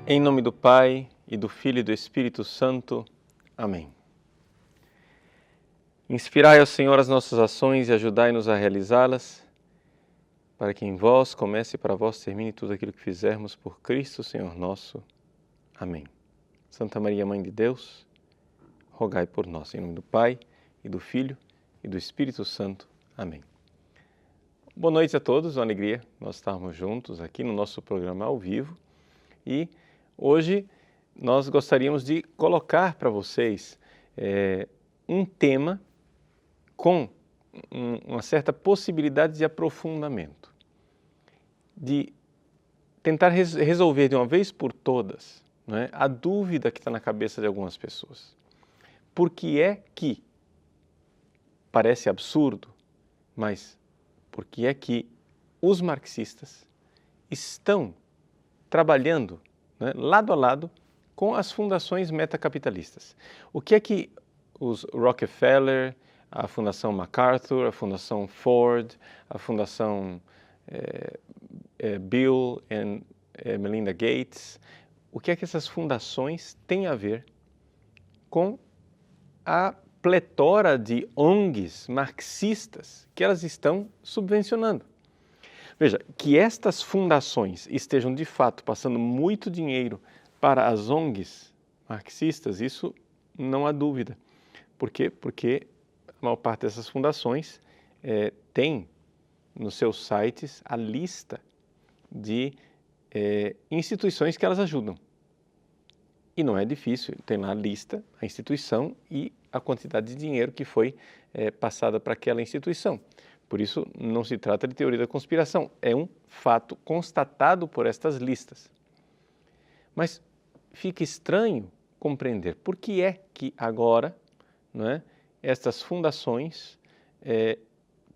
Em nome do Pai, e do Filho e do Espírito Santo. Amém. Inspirai ao Senhor as nossas ações e ajudai-nos a realizá-las, para que em vós comece e para vós termine tudo aquilo que fizermos por Cristo, Senhor nosso. Amém. Santa Maria, Mãe de Deus, rogai por nós. Em nome do Pai, e do Filho e do Espírito Santo. Amém. Boa noite a todos, uma alegria nós estarmos juntos aqui no nosso programa ao vivo. E hoje nós gostaríamos de colocar para vocês um tema com uma certa possibilidade de aprofundamento, de tentar resolver de uma vez por todas, não é, a dúvida que está na cabeça de algumas pessoas. Por que é que, parece absurdo, mas por que é que os marxistas estão trabalhando, né, lado a lado com as fundações metacapitalistas? O que é que os Rockefeller, a Fundação MacArthur, a Fundação Ford, a Fundação Bill e Melinda Gates, o que é que essas fundações têm a ver com a pletora de ONGs marxistas que elas estão subvencionando? Veja, que estas fundações estejam de fato passando muito dinheiro para as ONGs marxistas, isso não há dúvida. Por quê? Porque a maior parte dessas fundações tem nos seus sites a lista de instituições que elas ajudam. E não é difícil, tem lá a lista, a instituição e a quantidade de dinheiro que foi passada para aquela instituição. Por isso, não se trata de teoria da conspiração, é um fato constatado por estas listas. Mas fica estranho compreender por que é que agora, não é, estas fundações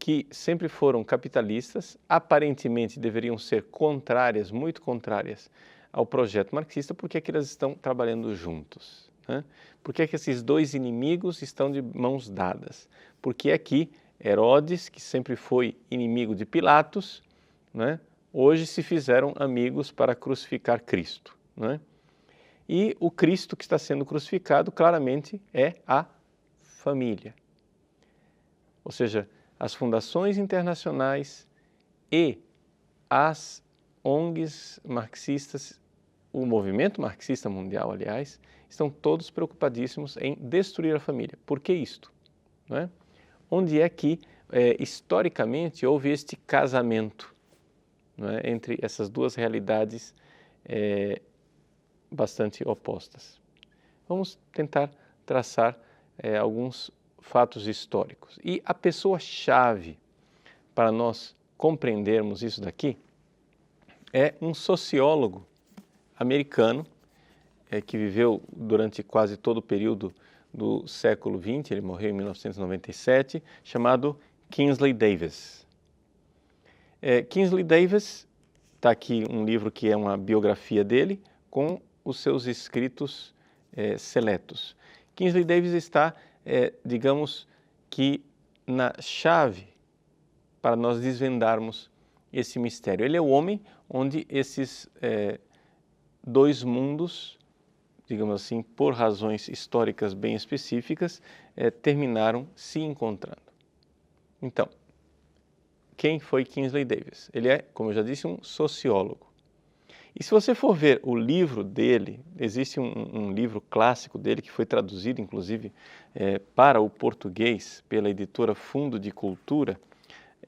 que sempre foram capitalistas, aparentemente deveriam ser contrárias, muito contrárias ao projeto marxista, por que é que elas estão trabalhando juntos? Né? Por que é que esses dois inimigos estão de mãos dadas? Por que é que Herodes, que sempre foi inimigo de Pilatos, né, hoje se fizeram amigos para crucificar Cristo? Né? E o Cristo que está sendo crucificado claramente é a família. Ou seja, as fundações internacionais e as ONGs marxistas, o movimento marxista mundial, aliás, estão todos preocupadíssimos em destruir a família. Por que isto? Não é? Onde é que, historicamente, houve este casamento, não é, entre essas duas realidades bastante opostas? Vamos tentar traçar alguns fatos históricos. E a pessoa-chave para nós compreendermos isso daqui é um sociólogo americano que viveu durante quase todo o período do século XX, ele morreu em 1997, chamado Kingsley Davis. Kingsley Davis, está aqui um livro que é uma biografia dele, com os seus escritos seletos. Kingsley Davis está, digamos que, na chave para nós desvendarmos esse mistério. Ele é o homem onde esses dois mundos, digamos assim, por razões históricas bem específicas, terminaram se encontrando. Então, quem foi Kingsley Davis? Ele é, como eu já disse, um sociólogo. E se você for ver o livro dele, existe um livro clássico dele que foi traduzido, inclusive, para o português pela editora Fundo de Cultura.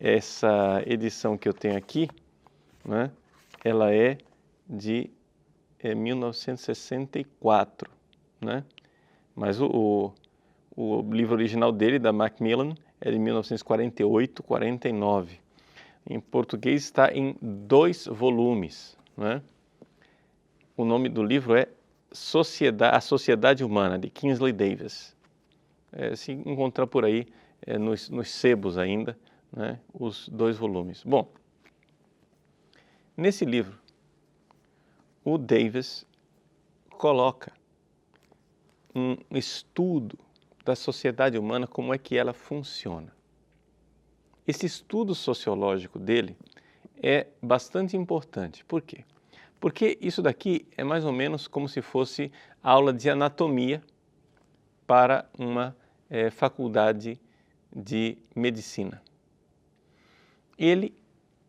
Essa edição que eu tenho aqui, né, ela é de 1964, né? Mas o livro original dele, da Macmillan, é de 1948, 49. Em português está em 2 volumes, né? O nome do livro é A Sociedade Humana, de Kingsley Davis. Se encontrar por aí nos sebos ainda, né, os 2 volumes. Bom, nesse livro, o Davis coloca um estudo da sociedade humana, como é que ela funciona. Esse estudo sociológico dele é bastante importante. Por quê? Porque isso daqui é mais ou menos como se fosse aula de anatomia para uma faculdade de medicina. Ele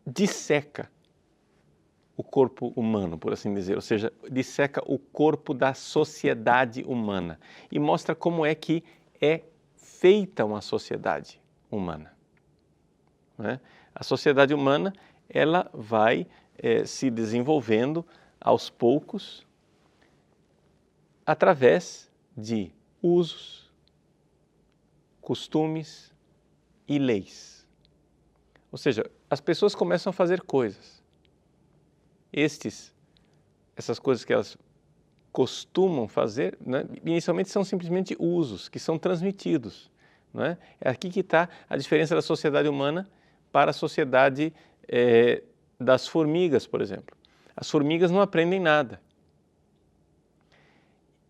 disseca o corpo humano, por assim dizer, ou seja, disseca o corpo da sociedade humana e mostra como é que é feita uma sociedade humana. Né? A sociedade humana, ela vai se desenvolvendo aos poucos através de usos, costumes e leis. Ou seja, as pessoas começam a fazer coisas. Essas coisas que elas costumam fazer, né, inicialmente são simplesmente usos que são transmitidos. Né? É aqui que está a diferença da sociedade humana para a sociedade das formigas, por exemplo. As formigas não aprendem nada.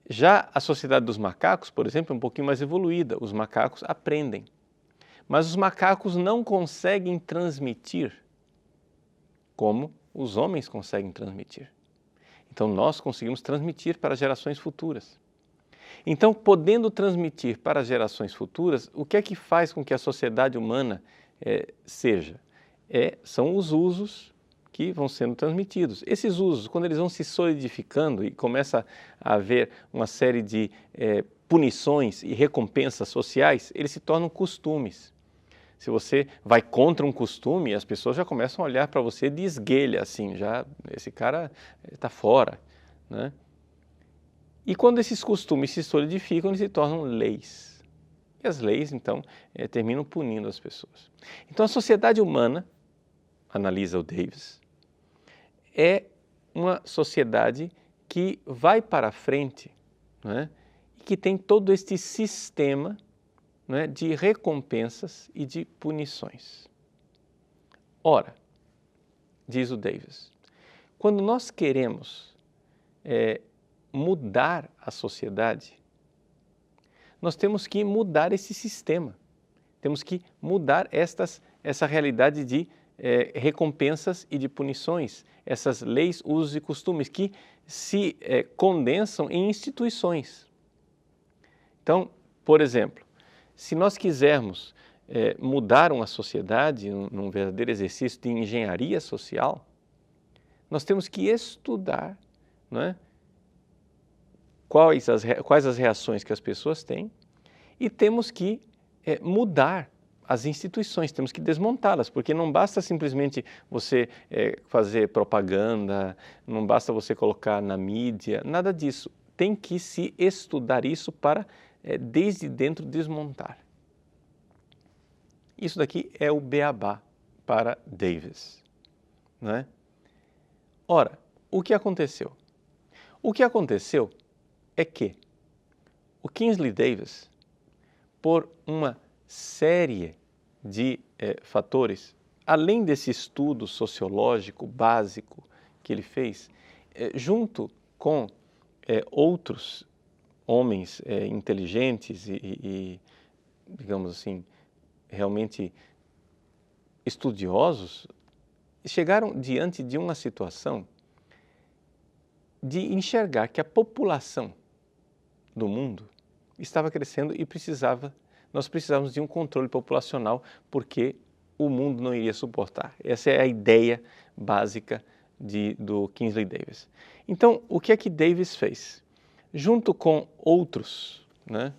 Já a sociedade dos macacos, por exemplo, é um pouquinho mais evoluída. Os macacos aprendem. Mas os macacos não conseguem transmitir como os homens conseguem transmitir. Então, nós conseguimos transmitir para gerações futuras. Então, podendo transmitir para gerações futuras, o que é que faz com que a sociedade humana seja? São os usos que vão sendo transmitidos. Esses usos, quando eles vão se solidificando e começa a haver uma série de punições e recompensas sociais, eles se tornam costumes. Se você vai contra um costume, as pessoas já começam a olhar para você de esguelha, assim, já esse cara está fora, né? E quando esses costumes se solidificam, eles se tornam leis. E as leis, então, terminam punindo as pessoas. Então, a sociedade humana, analisa o Davis, é uma sociedade que vai para a frente, né? E que tem todo este sistema, né, de recompensas e de punições. Ora, diz o Davis, quando nós queremos mudar a sociedade, nós temos que mudar esse sistema, temos que mudar essa realidade de recompensas e de punições, essas leis, usos e costumes que se condensam em instituições. Então, por exemplo, se nós quisermos mudar uma sociedade num verdadeiro exercício de engenharia social, nós temos que estudar, não é, quais as reações que as pessoas têm e temos que mudar as instituições, temos que desmontá-las, porque não basta simplesmente você fazer propaganda, não basta você colocar na mídia, nada disso. Tem que se estudar isso para desde dentro desmontar. Isso daqui é o beabá para Davis, não é? Ora, o que aconteceu? O que aconteceu é que o Kingsley Davis, por uma série de fatores, além desse estudo sociológico básico que ele fez, junto com outros homens inteligentes e, digamos assim, realmente estudiosos, chegaram diante de uma situação de enxergar que a população do mundo estava crescendo e nós precisávamos de um controle populacional porque o mundo não iria suportar. Essa é a ideia básica do Kingsley Davis. Então, o que é que Davis fez? Junto com outros, né,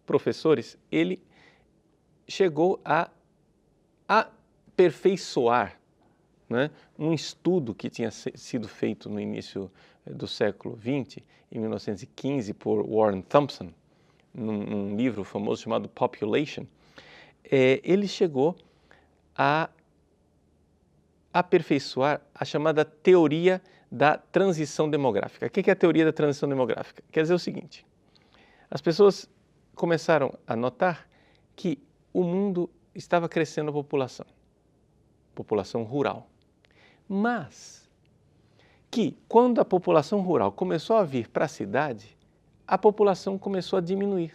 professores, ele chegou a aperfeiçoar, né, um estudo que tinha sido feito no início do século XX, em 1915, por Warren Thompson, num livro famoso chamado Population. Ele chegou a aperfeiçoar a chamada teoria da transição demográfica. O que é a teoria da transição demográfica? Quer dizer o seguinte, as pessoas começaram a notar que o mundo estava crescendo a população rural. Mas que quando a população rural começou a vir para a cidade, a população começou a diminuir.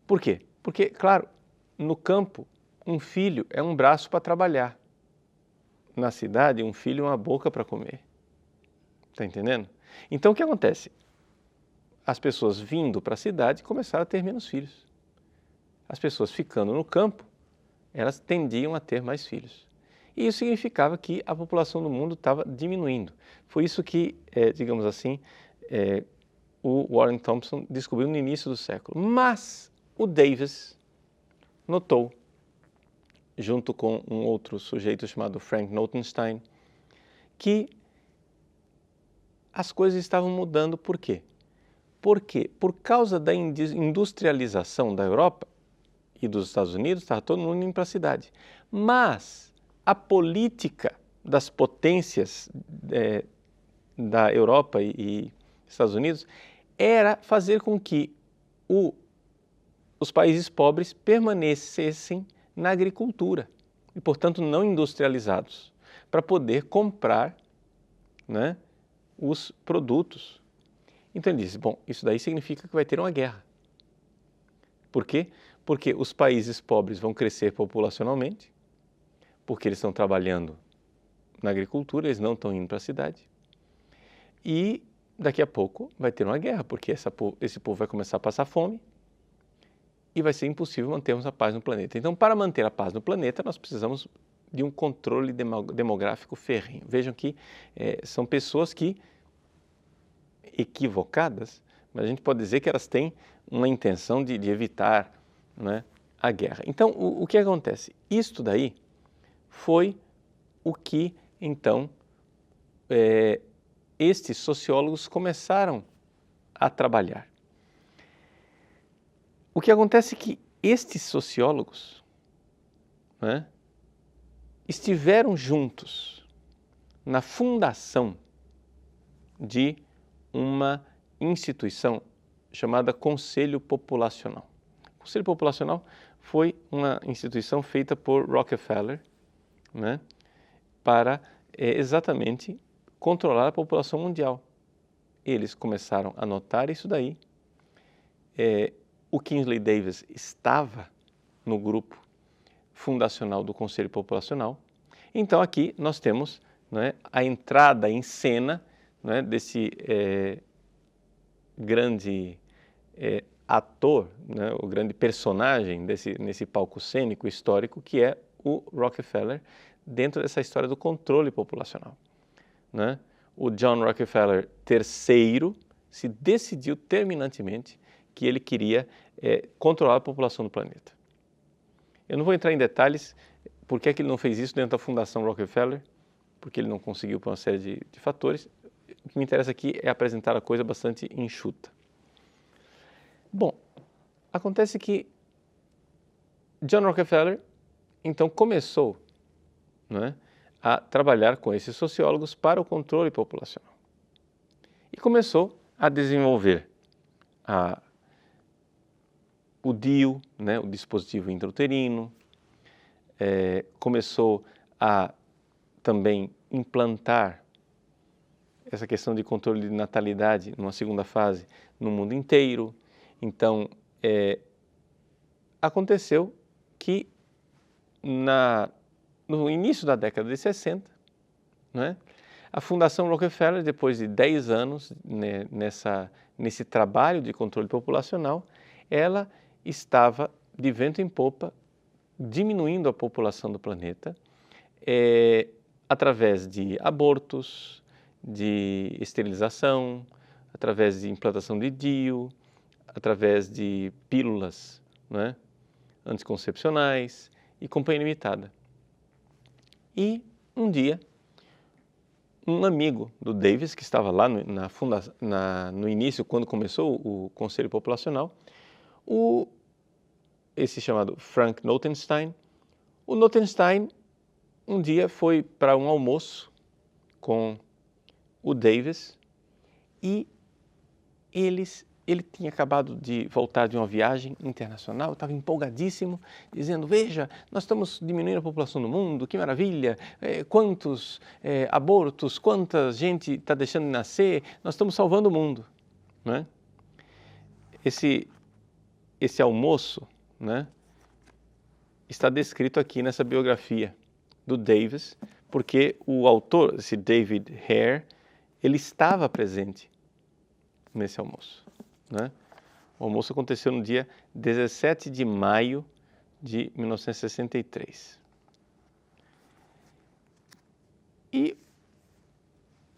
Por quê? Porque, claro, no campo, um filho é um braço para trabalhar. Na cidade, um filho é uma boca para comer. Está entendendo? Então, o que acontece? As pessoas vindo para a cidade começaram a ter menos filhos. As pessoas ficando no campo, elas tendiam a ter mais filhos. E isso significava que a população do mundo estava diminuindo. Foi isso que, digamos assim, o Warren Thompson descobriu no início do século. Mas o Davis notou, junto com um outro sujeito chamado Frank Notenstein, que as coisas estavam mudando. Por quê? Porque, por causa da industrialização da Europa e dos Estados Unidos, estava todo mundo indo para a cidade. Mas a política das potências da Europa e Estados Unidos era fazer com que os países pobres permanecessem na agricultura e, portanto, não industrializados, para poder comprar, né, os produtos. Então ele disse, bom, isso daí significa que vai ter uma guerra. Por quê? Porque os países pobres vão crescer populacionalmente, porque eles estão trabalhando na agricultura, eles não estão indo para a cidade. E daqui a pouco vai ter uma guerra, porque esse povo vai começar a passar fome e vai ser impossível mantermos a paz no planeta. Então, para manter a paz no planeta, nós precisamos de um controle demográfico ferrenho. Vejam que são pessoas que, equivocadas, mas a gente pode dizer que elas têm uma intenção de evitar, né, a guerra. Então, o que acontece? Isto daí foi o que, então, estes sociólogos começaram a trabalhar. O que acontece é que estes sociólogos, né, estiveram juntos na fundação de uma instituição chamada Conselho Populacional. O Conselho Populacional foi uma instituição feita por Rockefeller, né, para exatamente controlar a população mundial. Eles começaram a notar isso daí. O Kingsley Davis estava no grupo fundacional do Conselho Populacional. Então aqui nós temos, né, a entrada em cena, né, desse grande ator, né, o grande personagem nesse palco cênico histórico que é o Rockefeller dentro dessa história do controle populacional, né? O John Rockefeller III se decidiu terminantemente que ele queria controlar a população do planeta. Eu não vou entrar em detalhes por que é que ele não fez isso dentro da Fundação Rockefeller, porque ele não conseguiu por uma série de fatores. O que me interessa aqui é apresentar a coisa bastante enxuta. Bom, acontece que John Rockefeller, então, começou, né, a trabalhar com esses sociólogos para o controle populacional. E começou a desenvolver o DIU, né, o dispositivo intrauterino, começou a também implantar essa questão de controle de natalidade numa segunda fase no mundo inteiro. Então, aconteceu que no início da década de 60, né, a Fundação Rockefeller, depois de 10 anos, né, nesse trabalho de controle populacional, ela estava de vento em popa, diminuindo a população do planeta, através de abortos, de esterilização, através de implantação de DIU, através de pílulas, né, anticoncepcionais e companhia limitada. E um dia, um amigo do Davis, que estava lá no início, quando começou o Conselho Populacional, esse chamado Frank Notenstein, o Notenstein um dia foi para um almoço com o Davis e ele tinha acabado de voltar de uma viagem internacional, estava empolgadíssimo, dizendo, veja, nós estamos diminuindo a população do mundo, que maravilha, quantos abortos, quanta gente está deixando de nascer, nós estamos salvando o mundo, né? Esse almoço, né, está descrito aqui nessa biografia do Davis, porque o autor, esse David Hare, ele estava presente nesse almoço, né? O almoço aconteceu no dia 17 de maio de 1963. E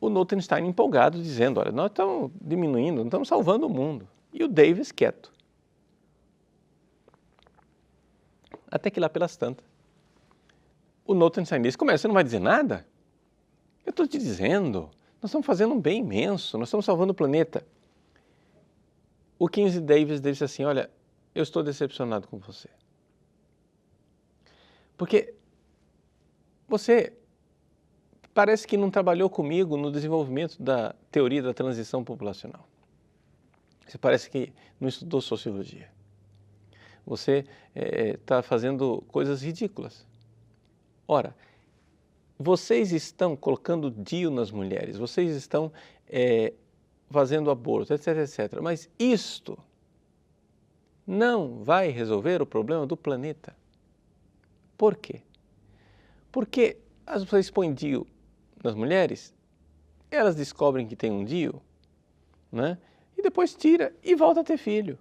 o Notenstein empolgado, dizendo, olha, nós estamos diminuindo, não estamos salvando o mundo. E o Davis quieto. Até que lá pelas tantas, o Notenstein disse, como é, você não vai dizer nada? Eu estou te dizendo, nós estamos fazendo um bem imenso, nós estamos salvando o planeta. O Kinsey Davis disse assim, olha, eu estou decepcionado com você. Porque você parece que não trabalhou comigo no desenvolvimento da teoria da transição populacional. Você parece que não estudou sociologia. Você está fazendo coisas ridículas. Ora, vocês estão colocando DIU nas mulheres, vocês estão fazendo aborto, etc, etc. Mas isto não vai resolver o problema do planeta. Por quê? Porque as pessoas põem DIU nas mulheres, elas descobrem que tem um DIU, né? E depois tira e volta a ter filho.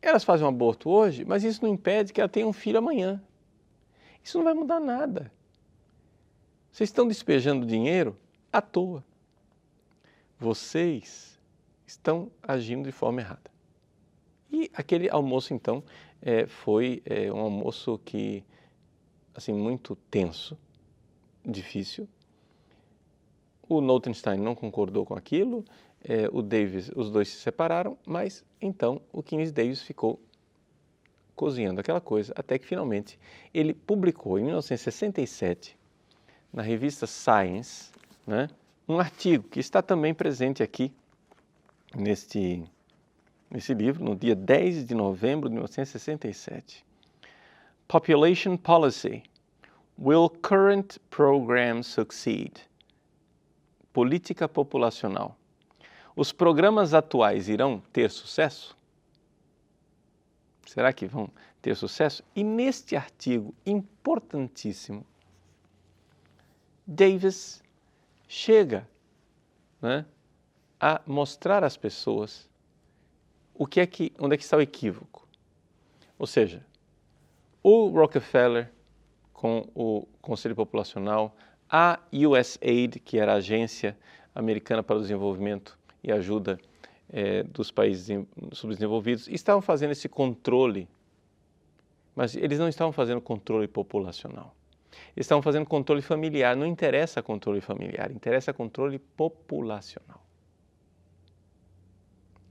Elas fazem um aborto hoje, mas isso não impede que ela tenha um filho amanhã. Isso não vai mudar nada. Vocês estão despejando dinheiro à toa. Vocês estão agindo de forma errada. E aquele almoço, então, foi um almoço que, assim, muito tenso, difícil. O Notenstein não concordou com aquilo, o Davis, os dois se separaram, mas então o Kinsey Davis ficou cozinhando aquela coisa, até que finalmente ele publicou em 1967, na revista Science, né, um artigo que está também presente aqui nesse livro, no dia 10 de novembro de 1967. Population Policy. Will current program succeed? Política populacional. Os programas atuais irão ter sucesso? Será que vão ter sucesso? E neste artigo importantíssimo, Davis chega, né, a mostrar às pessoas onde é que está o equívoco. Ou seja, o Rockefeller com o Conselho Populacional, a USAID, que era a Agência Americana para o Desenvolvimento e Ajuda dos países subdesenvolvidos, estavam fazendo esse controle, mas eles não estavam fazendo controle populacional. Eles estavam fazendo controle familiar. Não interessa controle familiar, interessa controle populacional.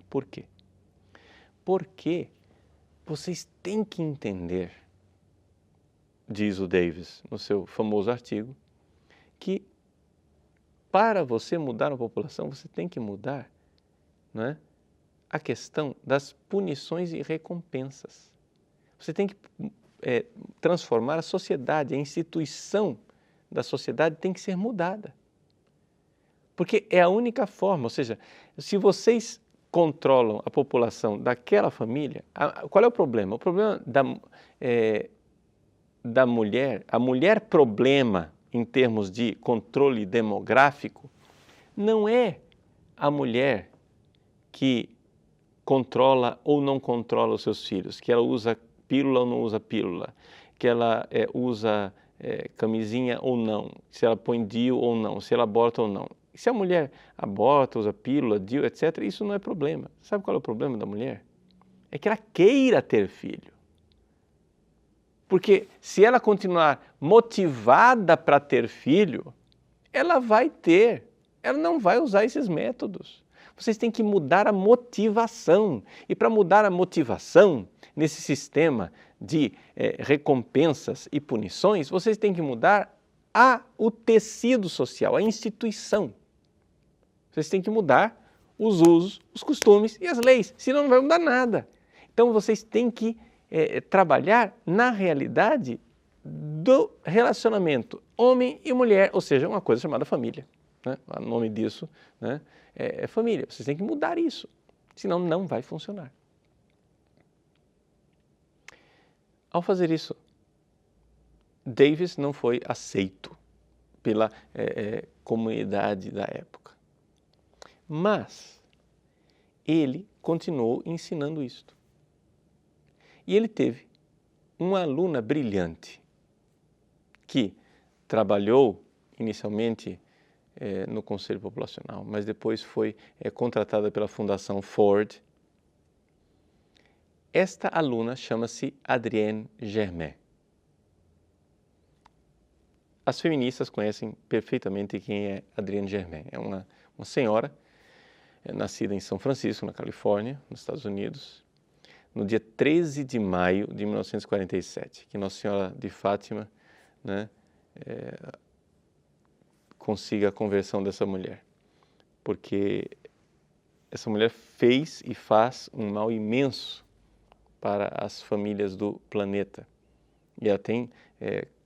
Por quê? Porque vocês têm que entender, diz o Davis no seu famoso artigo, que para você mudar a população, você tem que mudar, né, a questão das punições e recompensas. Você tem que transformar a sociedade, a instituição da sociedade tem que ser mudada. Porque é a única forma, ou seja, se vocês controlam a população daquela família, qual é o problema? O problema da mulher, a mulher problema em termos de controle demográfico, não é a mulher que controla ou não controla os seus filhos, que ela usa pílula ou não usa pílula, que ela usa camisinha ou não, se ela põe DIU ou não, se ela aborta ou não. Se a mulher aborta, usa pílula, DIU, etc., isso não é problema. Sabe qual é o problema da mulher? É que ela queira ter filho. Porque se ela continuar motivada para ter filho, ela vai ter, ela não vai usar esses métodos. Vocês têm que mudar a motivação. E para mudar a motivação nesse sistema de recompensas e punições, vocês têm que mudar o tecido social, a instituição. Vocês têm que mudar os usos, os costumes e as leis, senão não vai mudar nada. Então vocês têm que trabalhar na realidade do relacionamento homem e mulher, ou seja, uma coisa chamada família. Né? O nome disso, né, é família. Vocês têm que mudar isso, senão não vai funcionar. Ao fazer isso, Davis não foi aceito pela comunidade da época. Mas ele continuou ensinando isto. E ele teve uma aluna brilhante que trabalhou inicialmente no Conselho Populacional, mas depois foi contratada pela Fundação Ford. Esta aluna chama-se Adrienne Germain. As feministas conhecem perfeitamente quem é Adrienne Germain. É uma senhora nascida em São Francisco, na Califórnia, nos Estados Unidos, no dia 13 de maio de 1947, que Nossa Senhora de Fátima, né, consiga a conversão dessa mulher. Porque essa mulher fez e faz um mal imenso para as famílias do planeta. E ela tem,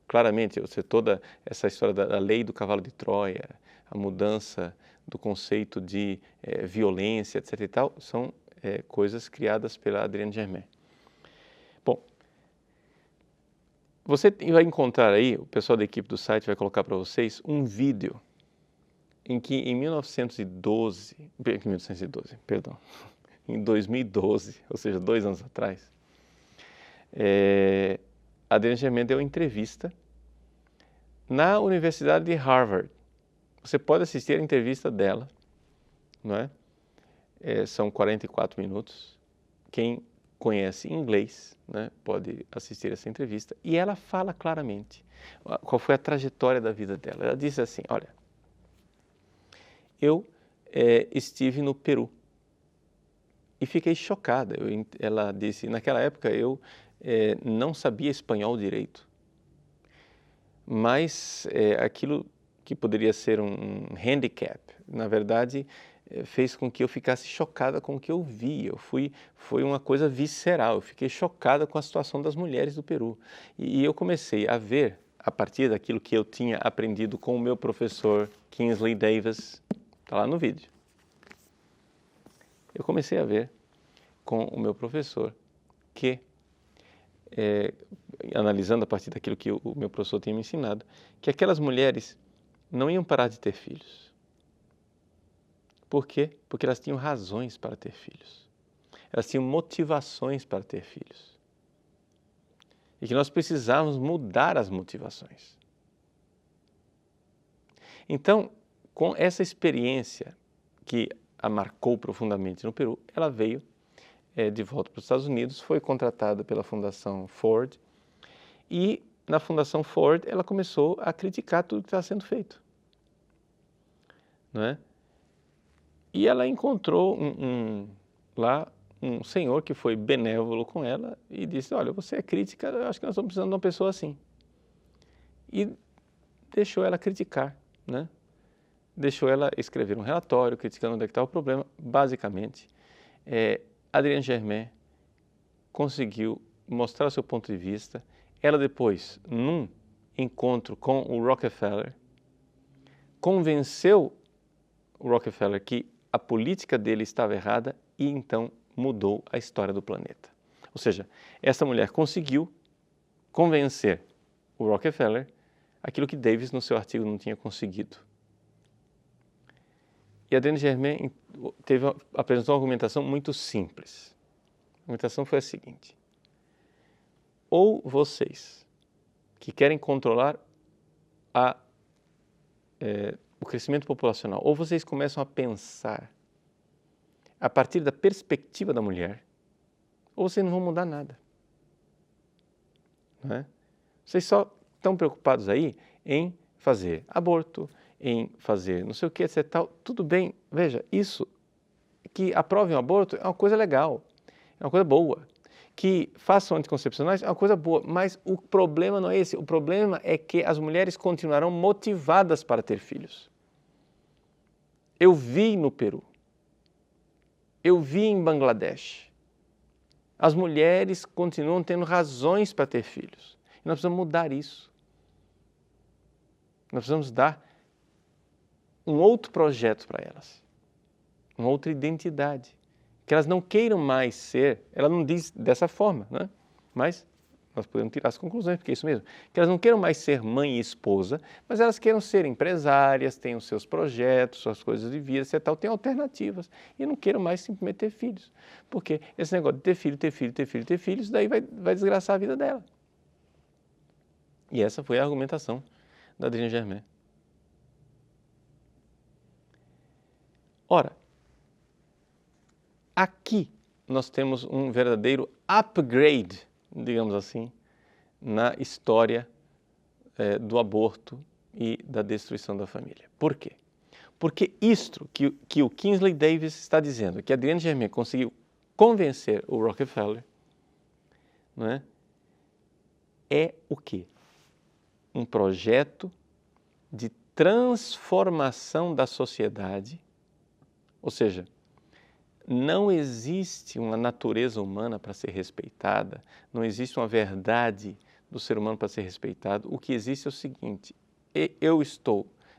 claramente, toda essa história da lei do cavalo de Troia, a mudança do conceito de violência, etc. e tal, são coisas criadas pela Adrienne Germain. Bom, você vai encontrar aí, o pessoal da equipe do site vai colocar para vocês um vídeo em que em 2012, ou seja, 2 anos atrás, a Adrienne Germain deu entrevista na Universidade de Harvard. Você pode assistir a entrevista dela, não é? São 44 minutos. Quem conhece inglês, né, pode assistir essa entrevista. E ela fala claramente qual foi a trajetória da vida dela. Ela disse assim, olha, eu estive no Peru e fiquei chocada. Ela disse, naquela época eu não sabia espanhol direito, mas aquilo que poderia ser um handicap, na verdade, fez com que eu ficasse chocada com o que eu vi. Foi uma coisa visceral, eu fiquei chocada com a situação das mulheres do Peru. E eu comecei a ver, a partir daquilo que eu tinha aprendido com o meu professor Kingsley Davis, está lá no vídeo. Eu comecei a ver com o meu professor que, analisando a partir daquilo que o meu professor tinha me ensinado, que aquelas mulheres não iam parar de ter filhos. Por quê? Porque elas tinham razões para ter filhos. Elas tinham motivações para ter filhos. E que nós precisávamos mudar as motivações. Então, com essa experiência que a marcou profundamente no Peru, ela veio de volta para os Estados Unidos, foi contratada pela Fundação Ford e na Fundação Ford ela começou a criticar tudo que estava sendo feito, não é? E ela encontrou lá um senhor que foi benévolo com ela e disse, olha, você é crítica, eu acho que nós estamos precisando de uma pessoa assim. E deixou ela criticar, né? Deixou ela escrever um relatório criticando onde é que estava o problema. Basicamente, Adrienne Germain conseguiu mostrar o seu ponto de vista. Ela depois, num encontro com o Rockefeller, convenceu o Rockefeller que a política dele estava errada e então mudou a história do planeta. Ou seja, essa mulher conseguiu convencer o Rockefeller aquilo que Davis no seu artigo não tinha conseguido. E a Adrienne Germain apresentou uma argumentação muito simples. A argumentação foi a seguinte: ou vocês que querem controlar o crescimento populacional, ou vocês começam a pensar a partir da perspectiva da mulher, ou vocês não vão mudar nada. Não é? Vocês só estão preocupados aí em fazer aborto, em fazer não sei o que, etc. Tal. Tudo bem, veja, isso, que aprovem o aborto é uma coisa legal, é uma coisa boa. Que façam anticoncepcionais é uma coisa boa, mas o problema não é esse. O problema é que as mulheres continuarão motivadas para ter filhos. Eu vi no Peru, eu vi em Bangladesh, as mulheres continuam tendo razões para ter filhos. E nós precisamos mudar isso. Nós precisamos dar um outro projeto para elas, uma outra identidade, que elas não queiram mais ser, ela não diz dessa forma, né? Mas nós podemos tirar as conclusões, porque é isso mesmo, que elas não queiram mais ser mãe e esposa, mas elas queiram ser empresárias, têm os seus projetos, suas coisas de vida, etc. Tal, têm alternativas, e não queiram mais simplesmente ter filhos, porque esse negócio de ter filho, ter filho, ter filho, ter filhos, daí vai desgraçar a vida dela. E essa foi a argumentação da Adrienne Germain. Ora, aqui nós temos um verdadeiro upgrade, digamos assim, na história do aborto e da destruição da família. Por quê? Porque isto que o Kingsley Davis está dizendo, que a Adrienne Germain conseguiu convencer o Rockefeller, não é? É o quê? Um projeto de transformação da sociedade, ou seja, não existe uma natureza humana para ser respeitada, não existe uma verdade do ser humano para ser respeitado. O que existe é o seguinte: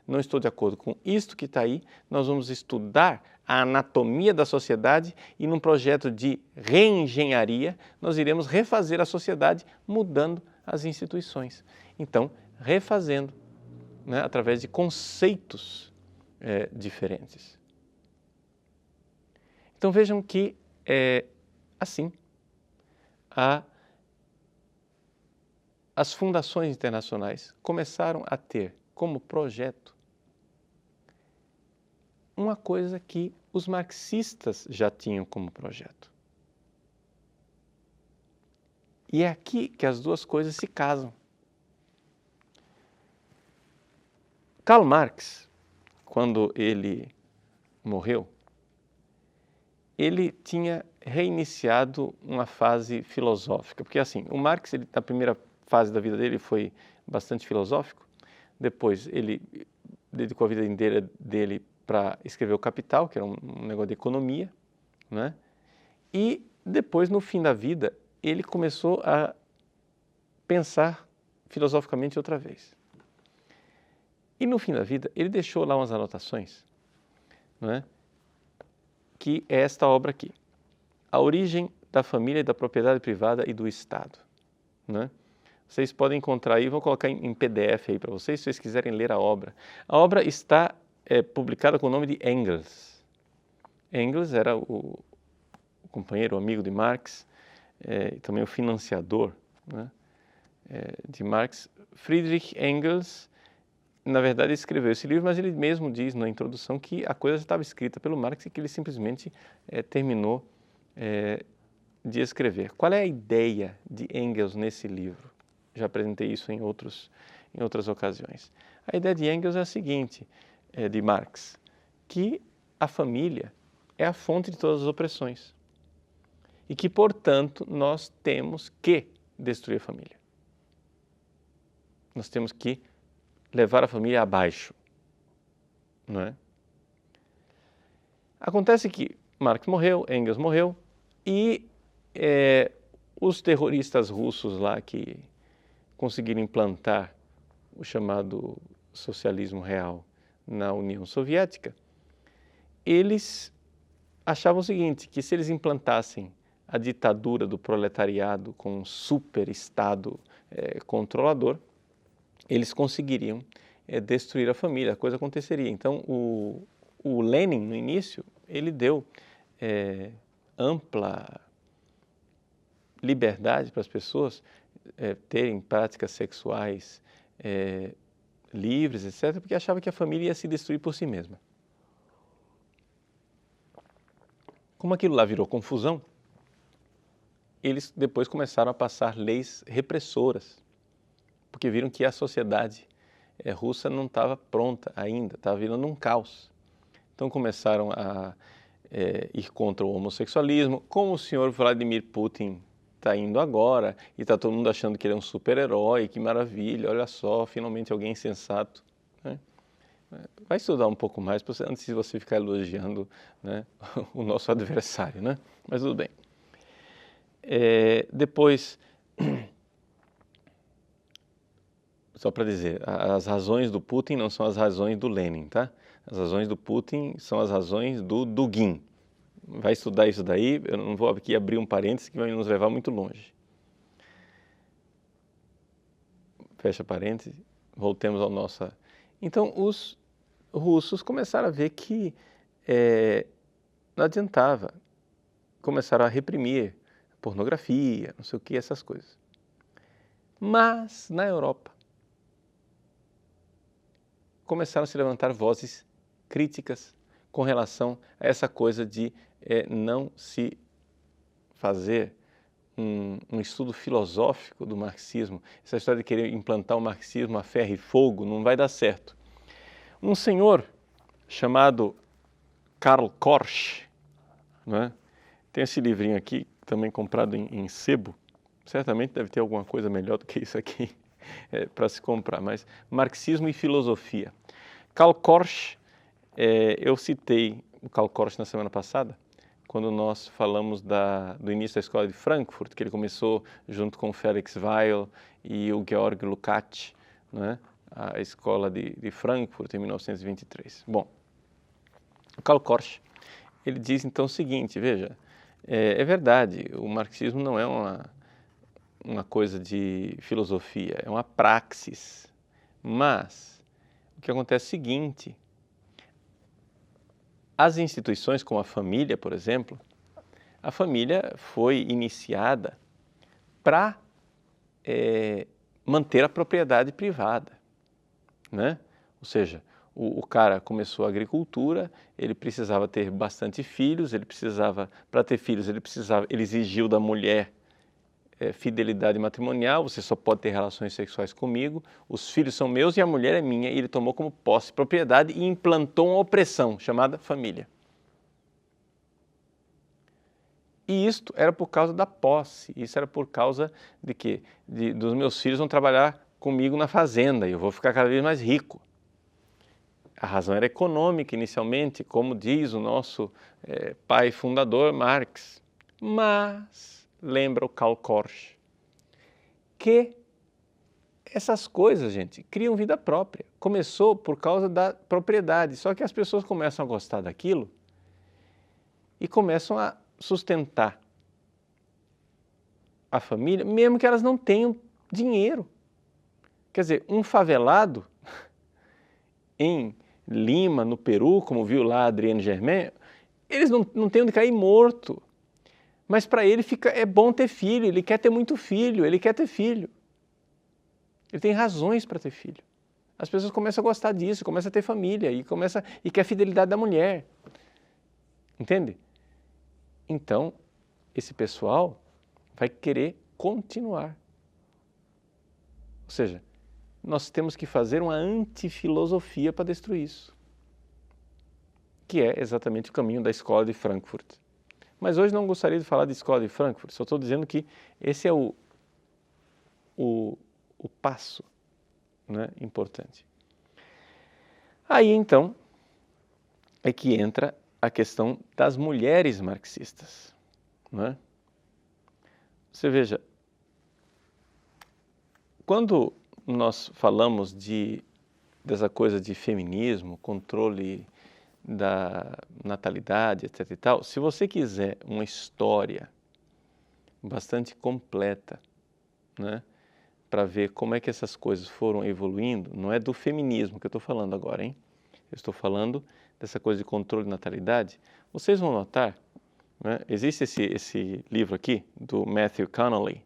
não estou de acordo com isto que está aí, nós vamos estudar a anatomia da sociedade e num projeto de reengenharia nós iremos refazer a sociedade mudando as instituições. Então, refazendo, né, através de conceitos diferentes. Então vejam que, assim, as fundações internacionais começaram a ter como projeto uma coisa que os marxistas já tinham como projeto. E é aqui que as duas coisas se casam. Karl Marx, quando ele morreu, ele tinha reiniciado uma fase filosófica, porque assim, o Marx, na primeira fase da vida dele, foi bastante filosófico, depois ele dedicou a vida inteira dele para escrever o Capital, que era um negócio de economia, né? E depois, no fim da vida, ele começou a pensar filosoficamente outra vez. E no fim da vida, ele deixou lá umas anotações, né? Que é esta obra aqui, A Origem da Família e da Propriedade Privada e do Estado, né? Vocês podem encontrar aí, vou colocar em PDF aí para vocês, se vocês quiserem ler a obra. A obra está publicada com o nome de Engels. Engels era o companheiro, o amigo de Marx, e também o financiador, né, de Marx. Friedrich Engels, na verdade, escreveu esse livro, mas ele mesmo diz na introdução que a coisa já estava escrita pelo Marx e que ele simplesmente terminou de escrever. Qual é a ideia de Engels nesse livro? Já apresentei isso em outras ocasiões. A ideia de Engels é a seguinte, de Marx, que a família é a fonte de todas as opressões e que, portanto, nós temos que destruir a família. Nós temos que levar a família abaixo, não é? Acontece que Marx morreu, Engels morreu e os terroristas russos lá que conseguiram implantar o chamado socialismo real na União Soviética, eles achavam o seguinte, que se eles implantassem a ditadura do proletariado com um super Estado controlador, eles conseguiriam destruir a família, a coisa aconteceria. Então, o Lenin, no início, ele deu ampla liberdade para as pessoas terem práticas sexuais livres, etc., porque achava que a família ia se destruir por si mesma. Como aquilo lá virou confusão, eles depois começaram a passar leis repressoras, porque viram que a sociedade russa não estava pronta ainda, estava virando um caos. Então começaram a ir contra o homossexualismo, como o senhor Vladimir Putin está indo agora, e está todo mundo achando que ele é um super-herói, que maravilha, olha só, finalmente alguém sensato, né? Vai estudar um pouco mais antes de você ficar elogiando, né, o nosso adversário, né? Mas tudo bem. Depois, só para dizer, as razões do Putin não são as razões do Lenin, tá? As razões do Putin são as razões do Dugin. Vai estudar isso daí, eu não vou aqui abrir um parênteses que vai nos levar muito longe. fecha parênteses, voltemos ao nosso... Então, os russos começaram a ver que não adiantava, começaram a reprimir pornografia, não sei o que, essas coisas. Mas, na Europa, começaram a se levantar vozes críticas com relação a essa coisa de não se fazer um estudo filosófico do marxismo. Essa história de querer implantar o marxismo a ferro e fogo não vai dar certo. Um senhor chamado Karl Korsch, né? Tem esse livrinho aqui, também comprado em sebo, certamente deve ter alguma coisa melhor do que isso aqui para se comprar, mas Marxismo e Filosofia. Karl Korsch, eu citei o Karl Korsch na semana passada, quando nós falamos do início da escola de Frankfurt, que ele começou junto com Felix Weil e o Georg Lukács, né? A escola de Frankfurt em 1923. Bom, o Karl Korsch, ele diz então o seguinte, veja, é verdade, o marxismo não é uma coisa de filosofia, é uma praxis, mas o que acontece é o seguinte, as instituições como a família, por exemplo, a família foi iniciada para manter a propriedade privada, né? Ou seja, o cara começou a agricultura, ele precisava ter bastante filhos, para ter filhos, ele exigiu da mulher fidelidade matrimonial, você só pode ter relações sexuais comigo, os filhos são meus e a mulher é minha, e ele tomou como posse propriedade e implantou uma opressão chamada família. E isto era por causa da posse, isso era por causa de quê? Dos meus filhos vão trabalhar comigo na fazenda e eu vou ficar cada vez mais rico. A razão era econômica inicialmente, como diz o nosso pai fundador Marx. Mas, lembra o Karl Korsch, que essas coisas, gente, criam vida própria. Começou por causa da propriedade, só que as pessoas começam a gostar daquilo e começam a sustentar a família, mesmo que elas não tenham dinheiro. Quer dizer, um favelado em Lima, no Peru, como viu lá Adrienne Germain, eles não têm onde cair morto. Mas para ele é bom ter filho, ele quer ter muito filho, ele quer ter filho. Ele tem razões para ter filho. As pessoas começam a gostar disso, começam a ter família e quer a fidelidade da mulher. Entende? Então, esse pessoal vai querer continuar. Ou seja, nós temos que fazer uma antifilosofia para destruir isso, que é exatamente o caminho da escola de Frankfurt. Mas hoje não gostaria de falar de escola de Frankfurt, só estou dizendo que esse é o passo, né, importante. Aí então é que entra a questão das mulheres marxistas, né? Você veja, quando nós falamos dessa coisa de feminismo, controle da natalidade, etc e tal, se você quiser uma história bastante completa, né, para ver como é que essas coisas foram evoluindo, não é do feminismo que eu estou falando agora, hein? Eu estou falando dessa coisa de controle de natalidade. Vocês vão notar, né, existe esse livro aqui, do Matthew Connelly,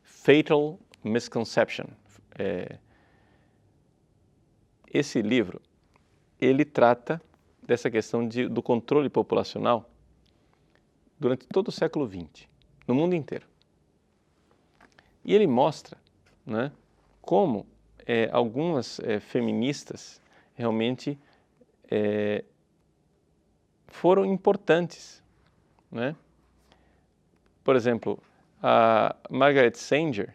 Fatal Misconception. Esse livro, ele trata dessa questão do controle populacional durante todo o século XX, no mundo inteiro. E ele mostra, né, como algumas feministas realmente foram importantes, né? Por exemplo, a Margaret Sanger,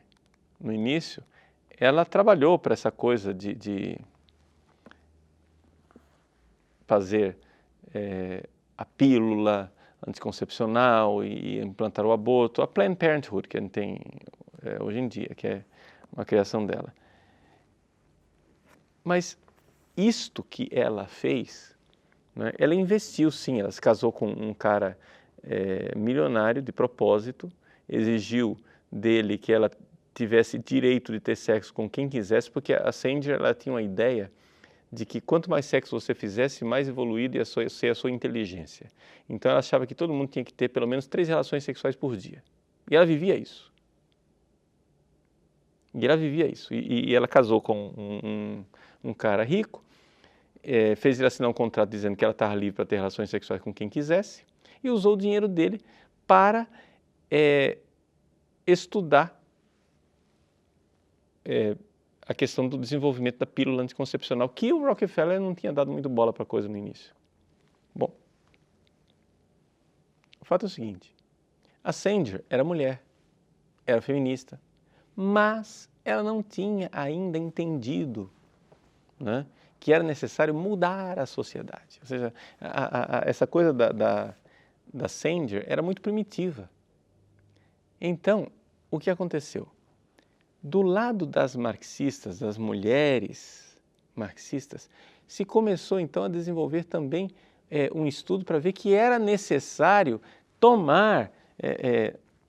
no início, ela trabalhou para essa coisa de fazer a pílula anticoncepcional e implantar o aborto, a Planned Parenthood, que a gente tem hoje em dia, que é uma criação dela. Mas isto que ela fez, né, ela investiu sim, ela se casou com um cara milionário de propósito, exigiu dele que ela tivesse direito de ter sexo com quem quisesse, porque a Sanger ela tinha uma ideia de que quanto mais sexo você fizesse, mais evoluída ia ser a sua inteligência. Então ela achava que todo mundo tinha que ter pelo menos 3 relações sexuais por dia. E ela vivia isso. E ela casou com um cara rico, fez ele assinar um contrato dizendo que ela estava livre para ter relações sexuais com quem quisesse e usou o dinheiro dele para estudar a questão do desenvolvimento da pílula anticoncepcional, que o Rockefeller não tinha dado muito bola para a coisa no início. Bom, o fato é o seguinte, a Sanger era mulher, era feminista, mas ela não tinha ainda entendido, né, que era necessário mudar a sociedade. Ou seja, essa coisa da Sanger era muito primitiva. Então, o que aconteceu? Do lado das marxistas, das mulheres marxistas, se começou então a desenvolver também um estudo para ver que era necessário tomar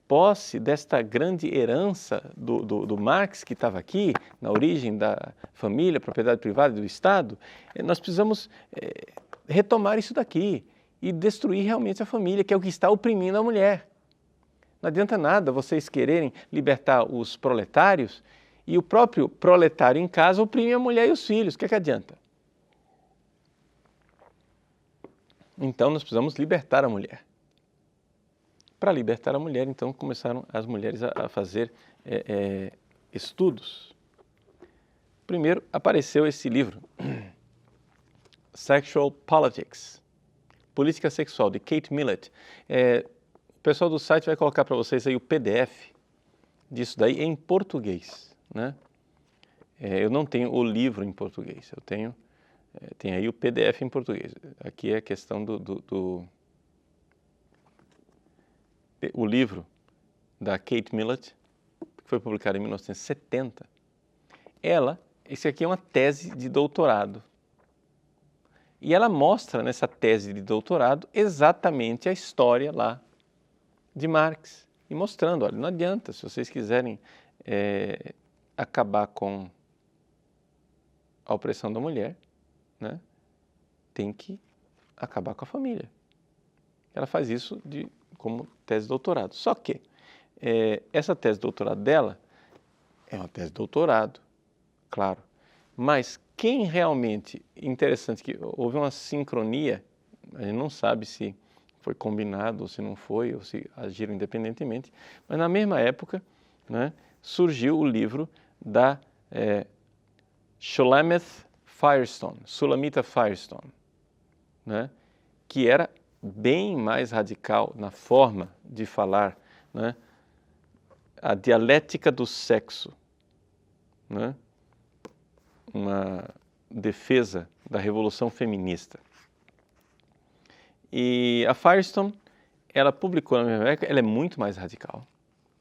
posse desta grande herança do Marx, que estava aqui, na origem da família, propriedade privada e do Estado. Nós precisamos retomar isso daqui e destruir realmente a família, que é o que está oprimindo a mulher. Não adianta nada vocês quererem libertar os proletários e o próprio proletário em casa oprime a mulher e os filhos. O que adianta? Então nós precisamos libertar a mulher. Para libertar a mulher, então começaram as mulheres a fazer estudos. Primeiro apareceu esse livro, Sexual Politics, Política Sexual, de Kate Millett. O pessoal do site vai colocar para vocês aí o PDF disso daí em português, né? Eu não tenho o livro em português, eu tenho aí o PDF em português. Aqui é a questão o livro da Kate Millett, que foi publicado em 1970. Esse aqui é uma tese de doutorado. E ela mostra nessa tese de doutorado exatamente a história lá de Marx, e mostrando, olha, não adianta, se vocês quiserem acabar com a opressão da mulher, né, tem que acabar com a família. Ela faz isso como tese de doutorado. Só que essa tese de doutorado dela é uma tese de doutorado, claro, mas quem realmente, interessante que houve uma sincronia, a gente não sabe se foi combinado ou se não foi, ou se agiram independentemente, mas na mesma época, né, surgiu o livro da Shulamith Firestone, Sulamita Firestone, né, que era bem mais radical na forma de falar, né, a dialética do sexo, né, uma defesa da revolução feminista. E a Firestone, ela publicou na mesma época, ela é muito mais radical,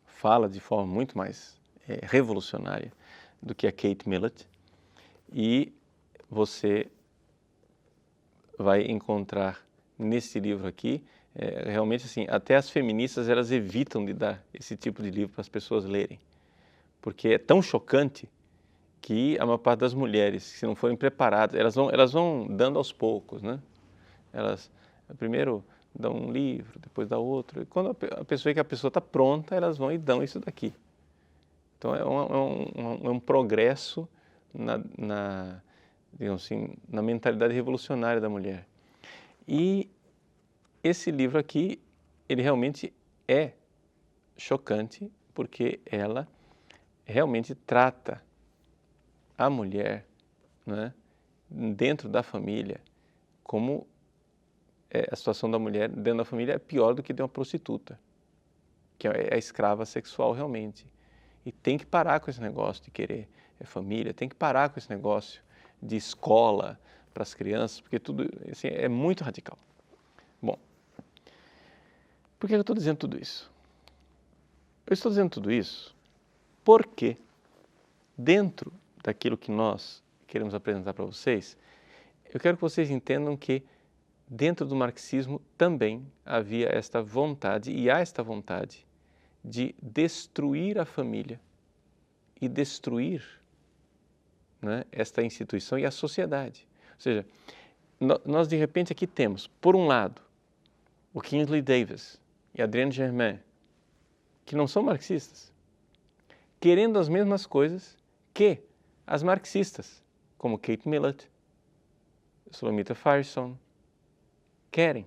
fala de forma muito mais revolucionária do que a Kate Millett, e você vai encontrar nesse livro aqui, realmente assim, até as feministas elas evitam de dar esse tipo de livro para as pessoas lerem, porque é tão chocante que a maior parte das mulheres, se não forem preparadas, elas vão dando aos poucos, né? Elas primeiro dão um livro, depois dá outro, e quando a pessoa vê que a pessoa está pronta, elas vão e dão isso daqui. Então é um progresso digamos assim, na mentalidade revolucionária da mulher. E esse livro aqui, ele realmente é chocante, porque ela realmente trata a mulher, né, dentro da família, como a situação da mulher dentro da família é pior do que de uma prostituta, que é a escrava sexual realmente. E tem que parar com esse negócio de querer família, tem que parar com esse negócio de escola para as crianças, porque tudo assim, é muito radical. Bom, por que eu estou dizendo tudo isso? Eu estou dizendo tudo isso porque dentro daquilo que nós queremos apresentar para vocês, eu quero que vocês entendam que dentro do marxismo também havia esta vontade, e há esta vontade, de destruir a família e destruir, né, esta instituição e a sociedade. Ou seja, nós de repente aqui temos, por um lado, o Kingsley Davis e Adrienne Germain, que não são marxistas, querendo as mesmas coisas que as marxistas, como Kate Millett, Sulamita Firestone, querem.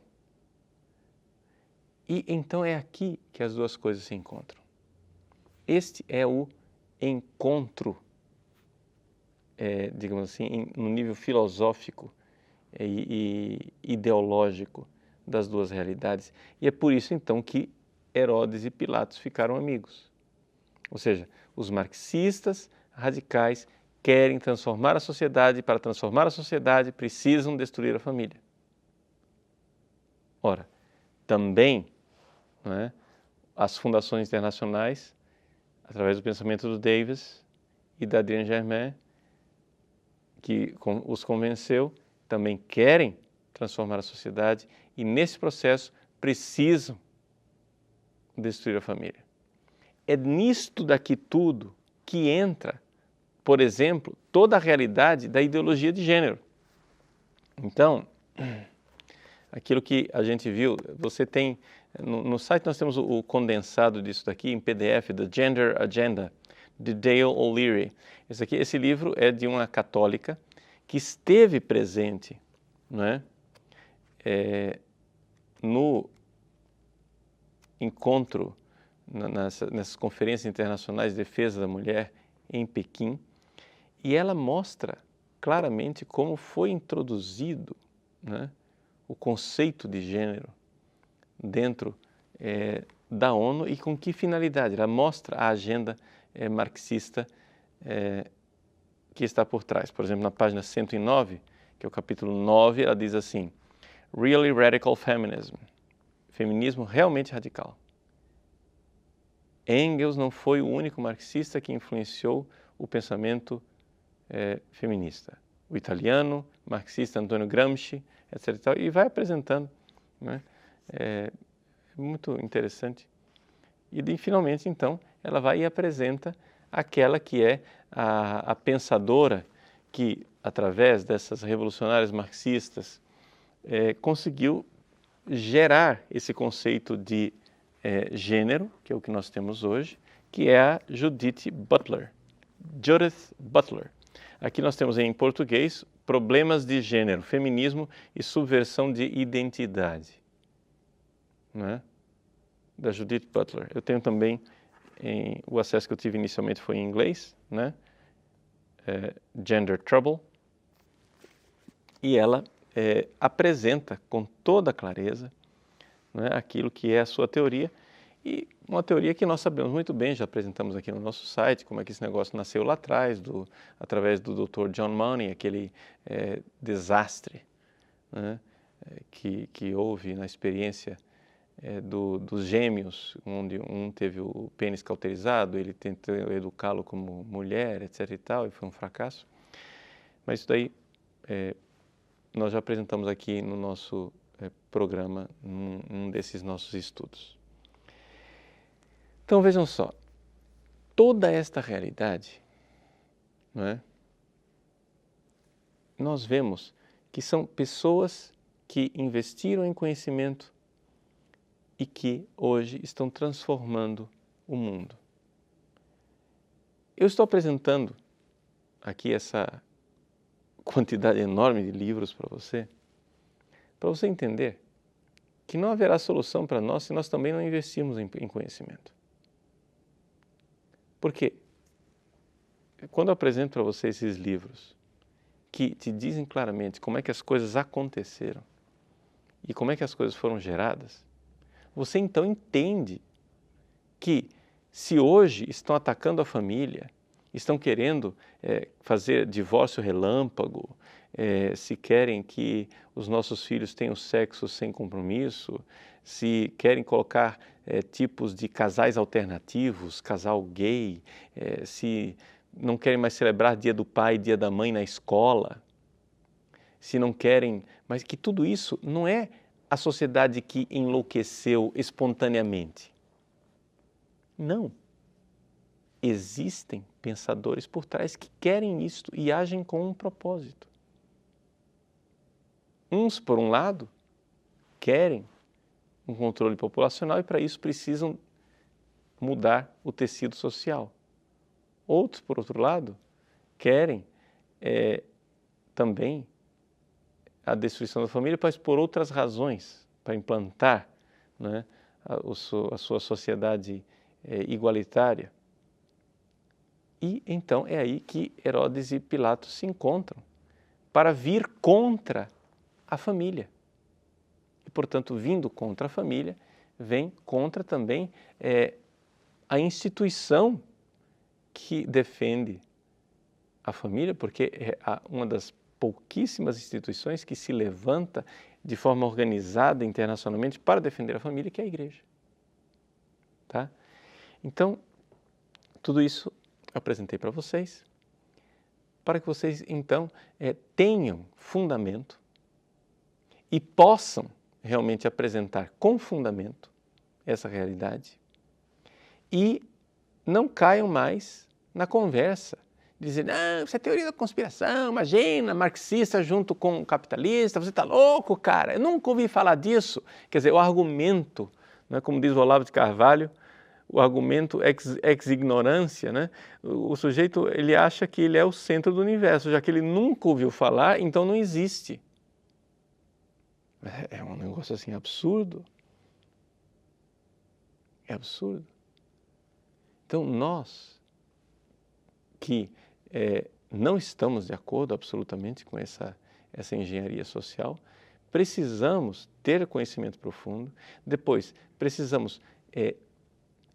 E então é aqui que as duas coisas se encontram. Este é o encontro, digamos assim, no nível filosófico e ideológico das duas realidades. E é por isso então que Herodes e Pilatos ficaram amigos. Ou seja, os marxistas radicais querem transformar a sociedade, e para transformar a sociedade precisam destruir a família. Ora, também, não é, as fundações internacionais, através do pensamento do Davis e da Adrienne Germain, que os convenceu, também querem transformar a sociedade e, nesse processo, precisam destruir a família. É nisto daqui tudo que entra, por exemplo, toda a realidade da ideologia de gênero. Então, aquilo que a gente viu, você tem, no site nós temos o condensado disso daqui em PDF, The Gender Agenda, de Dale O'Leary. Esse livro é de uma católica que esteve presente, não é? No encontro, nessas conferências internacionais de defesa da mulher em Pequim, e ela mostra claramente como foi introduzido, né, o conceito de gênero dentro da ONU e com que finalidade. Ela mostra a agenda marxista que está por trás. Por exemplo, na página 109, que é o capítulo 9, ela diz assim: Really Radical Feminism. Feminismo realmente radical. Engels não foi o único marxista que influenciou o pensamento feminista. O italiano, marxista Antonio Gramsci, etc. E, tal, e vai apresentando, né? É muito interessante. E finalmente, então, ela vai e apresenta aquela que é a pensadora que, através dessas revolucionárias marxistas, conseguiu gerar esse conceito de gênero, que é o que nós temos hoje, que é a Judith Butler. Aqui nós temos em português Problemas de Gênero, Feminismo e Subversão de Identidade, né? Da Judith Butler. Eu tenho também, o acesso que eu tive inicialmente foi em inglês, né? Gender Trouble, e ela apresenta com toda clareza, né, aquilo que é a sua teoria, e uma teoria que nós sabemos muito bem, já apresentamos aqui no nosso site, como é que esse negócio nasceu lá atrás, através do Dr. John Money, aquele desastre, né, que houve na experiência dos gêmeos, onde um teve o pênis cauterizado, ele tentou educá-lo como mulher, etc. e tal, e foi um fracasso. Mas isso daí nós já apresentamos aqui no nosso programa, num desses nossos estudos. Então vejam só, toda esta realidade, não é? Nós vemos que são pessoas que investiram em conhecimento e que hoje estão transformando o mundo. Eu estou apresentando aqui essa quantidade enorme de livros para você entender que não haverá solução para nós se nós também não investirmos em conhecimento. Porque quando eu apresento para você esses livros que te dizem claramente como é que as coisas aconteceram e como é que as coisas foram geradas, você então entende que se hoje estão atacando a família, estão querendo fazer divórcio relâmpago, se querem que os nossos filhos tenham sexo sem compromisso, se querem colocar tipos de casais alternativos, casal gay, se não querem mais celebrar Dia do Pai e Dia da Mãe na escola, se não querem, mas que tudo isso não é a sociedade que enlouqueceu espontaneamente. Não. existem pensadores por trás que querem isto e agem com um propósito. Uns, por um lado, querem um controle populacional e para isso precisam mudar o tecido social. Outros, por outro lado, querem também a destruição da família, mas por outras razões, para implantar, né, a sua sociedade igualitária. E então é aí que Herodes e Pilatos se encontram, para vir contra a família. E, portanto, vindo contra a família, vem contra também a instituição que defende a família, porque é uma das pouquíssimas instituições que se levanta de forma organizada internacionalmente para defender a família, que é a igreja. Tá? Então, tudo isso apresentei para vocês, para que vocês, então, tenham fundamento e possam realmente apresentar com fundamento essa realidade e não caiam mais na conversa, dizendo, isso é teoria da conspiração, imagina, marxista junto com capitalista, você está louco, cara, eu nunca ouvi falar disso. Quer dizer, o argumento, né, como diz o Olavo de Carvalho, o argumento ex ignorância, né? O sujeito ele acha que ele é o centro do universo, já que ele nunca ouviu falar, então não existe. É um negócio assim absurdo. É absurdo. Então nós que não estamos de acordo absolutamente com essa engenharia social, precisamos ter conhecimento profundo, depois precisamos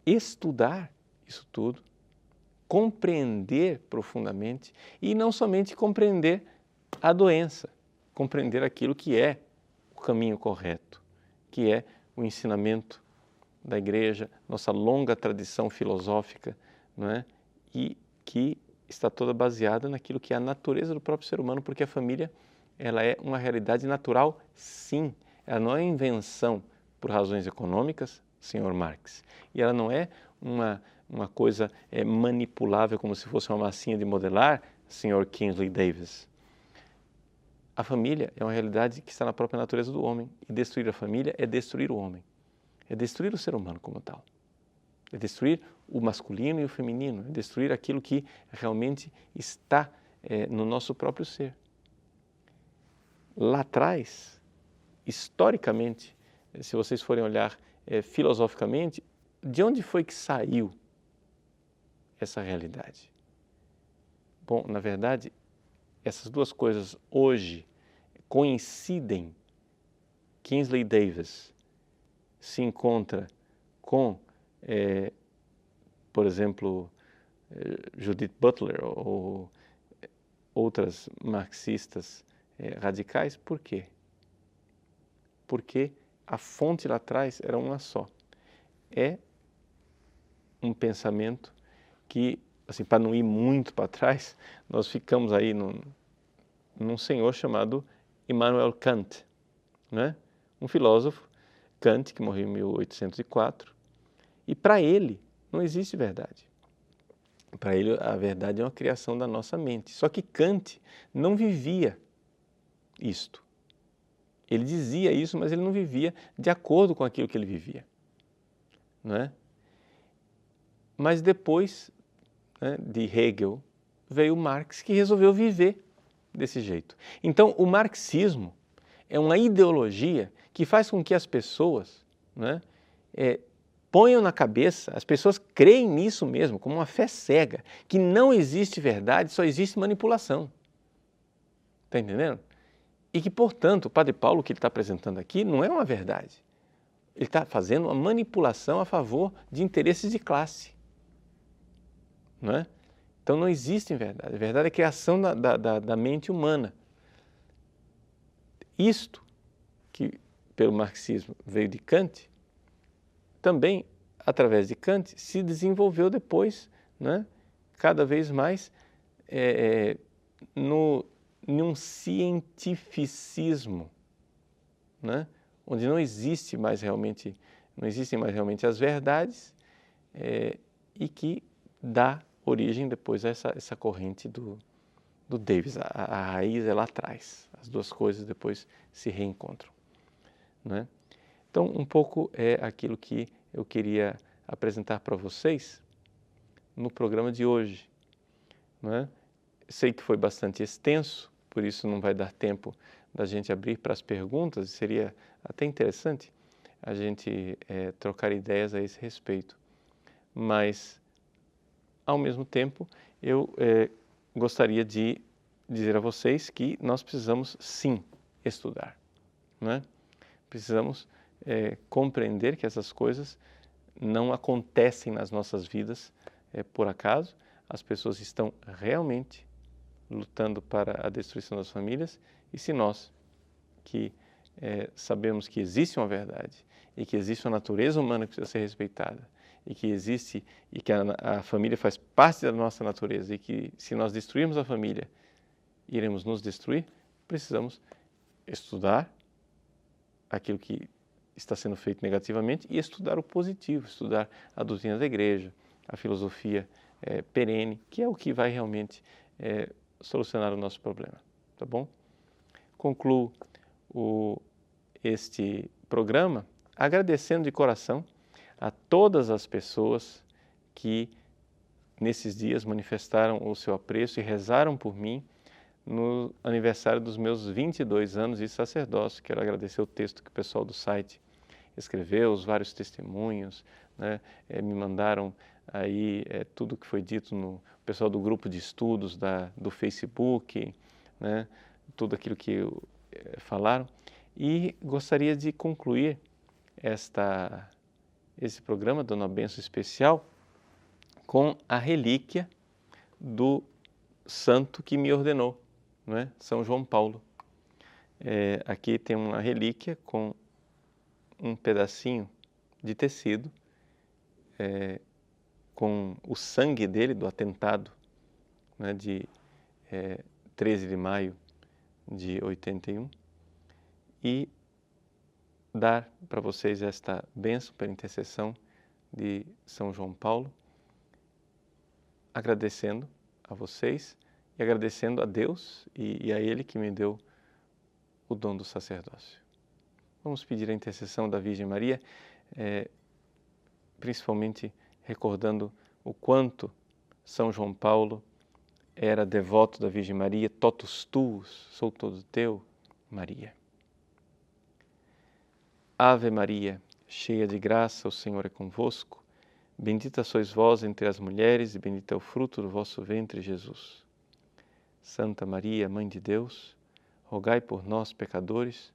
estudar isso tudo, compreender profundamente e não somente compreender a doença, compreender aquilo que é o caminho correto, que é o ensinamento da igreja, nossa longa tradição filosófica, não é? E que está toda baseada naquilo que é a natureza do próprio ser humano, porque a família ela é uma realidade natural, sim, ela não é invenção por razões econômicas, Sr. Marx. E ela não é uma coisa manipulável como se fosse uma massinha de modelar, Sr. Kingsley Davis. A família é uma realidade que está na própria natureza do homem. E destruir a família é destruir o homem. É destruir o ser humano como tal. É destruir o masculino e o feminino. É destruir aquilo que realmente está no nosso próprio ser. Lá atrás, historicamente, se vocês forem olhar filosoficamente, de onde foi que saiu essa realidade? Bom, na verdade, essas duas coisas hoje coincidem. Kingsley Davis se encontra com, por exemplo, Judith Butler ou outras marxistas radicais. Por quê? Porque a fonte lá atrás era uma só. É um pensamento que, assim, para não ir muito para trás, nós ficamos aí num senhor chamado Immanuel Kant, né? Um filósofo, Kant, que morreu em 1804, e para ele não existe verdade. Para ele a verdade é uma criação da nossa mente. Só que Kant não vivia isto. Ele dizia isso, mas ele não vivia de acordo com aquilo que ele vivia, não é? Mas depois, né, de Hegel, veio Marx, que resolveu viver desse jeito. Então, o marxismo é uma ideologia que faz com que as pessoas, né, ponham na cabeça, as pessoas creem nisso mesmo, como uma fé cega, que não existe verdade, só existe manipulação. Está entendendo? E que, portanto, o Padre Paulo, o que ele está apresentando aqui, não é uma verdade. Ele está fazendo uma manipulação a favor de interesses de classe. Não é? Então não existe verdade. A verdade é a criação da mente humana. Isto, que pelo marxismo veio de Kant, também, através de Kant, se desenvolveu depois, né, cada vez mais, num cientificismo, né, onde não existem mais realmente as verdades, e que dá origem depois a essa corrente do Davis. A raiz é lá atrás, as duas coisas depois se reencontram, né? Então, um pouco é aquilo que eu queria apresentar para vocês no programa de hoje, né? Sei que foi bastante extenso, por isso não vai dar tempo da gente abrir para as perguntas, seria até interessante a gente trocar ideias a esse respeito. Mas, ao mesmo tempo, eu gostaria de dizer a vocês que nós precisamos sim estudar, né? Precisamos compreender que essas coisas não acontecem nas nossas vidas por acaso. As pessoas estão realmente lutando para a destruição das famílias, e se nós, que sabemos que existe uma verdade e que existe uma natureza humana que precisa ser respeitada e que existe e que a família faz parte da nossa natureza e que se nós destruirmos a família, iremos nos destruir, precisamos estudar aquilo que está sendo feito negativamente e estudar o positivo, estudar a doutrina da igreja, a filosofia perene, que é o que vai realmente solucionar o nosso problema, tá bom? Concluo este programa agradecendo de coração a todas as pessoas que nesses dias manifestaram o seu apreço e rezaram por mim no aniversário dos meus 22 anos de sacerdócio. Quero agradecer o texto que o pessoal do site escreveu, os vários testemunhos, né? Me mandaram aí tudo que foi dito no pessoal do grupo de estudos do Facebook, né? Tudo aquilo que falaram. E gostaria de concluir esse programa dando uma bênção especial com a relíquia do santo que me ordenou, não é? São João Paulo. Aqui tem uma relíquia com um pedacinho de tecido com o sangue dele, do atentado, né, de 13 de maio de 81, e dar para vocês esta bênção pela intercessão de São João Paulo, agradecendo a vocês e agradecendo a Deus e a Ele que me deu o dom do sacerdócio. Vamos pedir a intercessão da Virgem Maria, principalmente recordando o quanto São João Paulo era devoto da Virgem Maria. Totus tuus, sou todo teu, Maria. Ave Maria, cheia de graça, o Senhor é convosco. Bendita sois vós entre as mulheres e bendito é o fruto do vosso ventre, Jesus. Santa Maria, Mãe de Deus, rogai por nós, pecadores,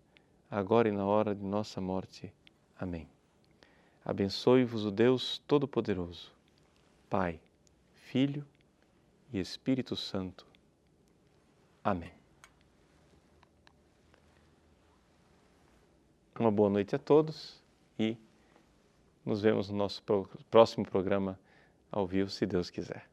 agora e na hora de nossa morte. Amém. Abençoe-vos o Deus Todo-Poderoso, Pai, Filho e Espírito Santo. Amém. Uma boa noite a todos e nos vemos no nosso próximo programa ao vivo, se Deus quiser.